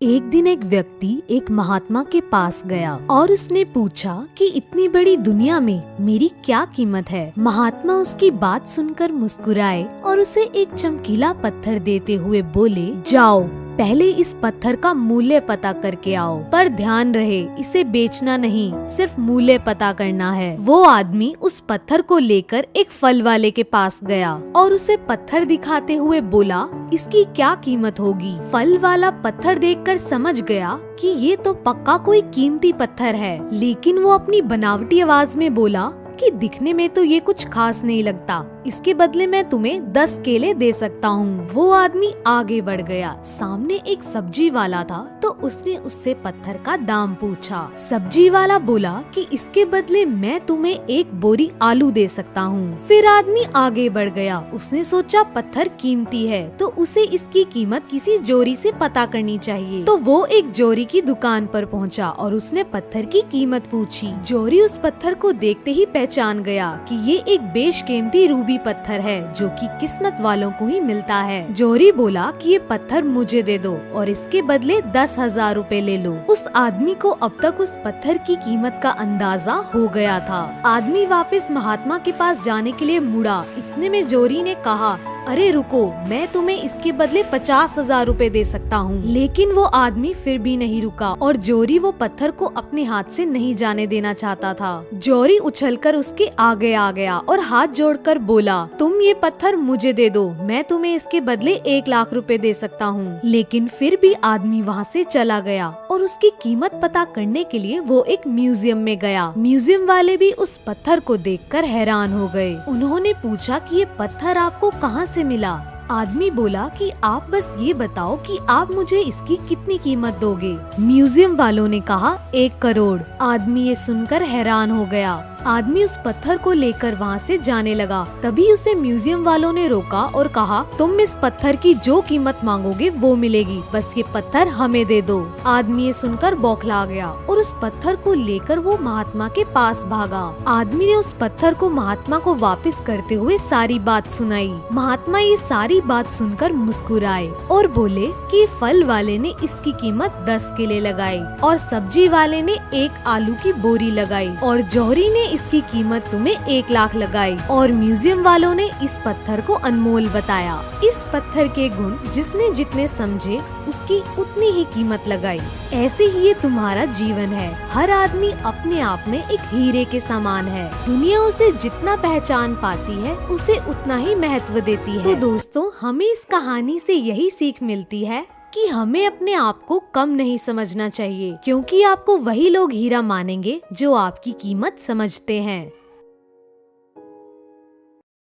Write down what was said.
एक दिन एक व्यक्ति एक महात्मा के पास गया और उसने पूछा कि इतनी बड़ी दुनिया में मेरी क्या कीमत है। महात्मा उसकी बात सुनकर मुस्कुराए और उसे एक चमकीला पत्थर देते हुए बोले, जाओ पहले इस पत्थर का मूल्य पता करके आओ, पर ध्यान रहे इसे बेचना नहीं, सिर्फ मूल्य पता करना है। वो आदमी उस पत्थर को लेकर एक फल वाले के पास गया और उसे पत्थर दिखाते हुए बोला, इसकी क्या कीमत होगी। फल वाला पत्थर देखकर समझ गया कि ये तो पक्का कोई कीमती पत्थर है, लेकिन वो अपनी बनावटी आवाज में बोला कि दिखने में तो ये कुछ खास नहीं लगता, इसके बदले मैं तुम्हें 10 केले दे सकता हूँ। वो आदमी आगे बढ़ गया। सामने एक सब्जी वाला था तो उसने उससे पत्थर का दाम पूछा। सब्जी वाला बोला कि इसके बदले मैं तुम्हें एक बोरी आलू दे सकता हूँ। फिर आदमी आगे बढ़ गया। उसने सोचा पत्थर कीमती है तो उसे इसकी कीमत किसी जोरी से पता करनी चाहिए। तो वो एक जोरी की दुकान पर पहुँचा और उसने पत्थर की कीमत पूछी। जोरी उस पत्थर को देखते ही पहचान गया कि ये एक बेशकीमती रूबी पत्थर है जो कि किस्मत वालों को ही मिलता है। जोहरी बोला कि ये पत्थर मुझे दे दो और इसके बदले 10,000 रुपए ले लो। उस आदमी को अब तक उस पत्थर की कीमत का अंदाजा हो गया था। आदमी वापस महात्मा के पास जाने के लिए मुड़ा। इतने में जोहरी ने कहा, अरे रुको, मैं तुम्हें इसके बदले 50,000 रुपए दे सकता हूँ। लेकिन वो आदमी फिर भी नहीं रुका और जोहरी वो पत्थर को अपने हाथ से नहीं जाने देना चाहता था। जोहरी उछलकर उसके आगे आ गया और हाथ जोड़कर बोला, तुम ये पत्थर मुझे दे दो, मैं तुम्हें इसके बदले 1 लाख रुपए दे सकता हूँ। लेकिन फिर भी आदमी वहाँ से चला गया और उसकी कीमत पता करने के लिए वो एक म्यूजियम में गया। म्यूजियम वाले भी उस पत्थर को देखकर हैरान हो गए। उन्होंने पूछा कि ये पत्थर आपको कहाँ से मिला। आदमी बोला कि आप बस ये बताओ कि आप मुझे इसकी कितनी कीमत दोगे। म्यूजियम वालों ने कहा 1 करोड़। आदमी ये सुनकर हैरान हो गया। आदमी उस पत्थर को लेकर वहाँ से जाने लगा। तभी उसे म्यूजियम वालों ने रोका और कहा, तुम इस पत्थर की जो कीमत मांगोगे वो मिलेगी, बस ये पत्थर हमें दे दो। आदमी ये सुनकर बौखला गया और उस पत्थर को लेकर वो महात्मा के पास भागा। आदमी ने उस पत्थर को महात्मा को वापस करते हुए सारी बात सुनाई। महात्मा ये सारी बात सुनकर मुस्कुराए और बोले कि फल वाले ने इसकी कीमत 10 केले लगाई और सब्जी वाले ने 1 आलू की बोरी लगाई और जोहरी ने इसकी कीमत तुम्हें 1 लाख लगाई और म्यूजियम वालों ने इस पत्थर को अनमोल बताया। इस पत्थर के गुण जिसने जितने समझे उसकी उतनी ही कीमत लगाई। ऐसे ही ये तुम्हारा जीवन है। हर आदमी अपने आप में एक हीरे के समान है। दुनिया उसे जितना पहचान पाती है उसे उतना ही महत्व देती है। तो दोस्तों, हमें इस कहानी से यही सीख मिलती है कि हमें अपने आप को कम नहीं समझना चाहिए, क्योंकि आपको वही लोग हीरा मानेंगे जो आपकी कीमत समझते हैं।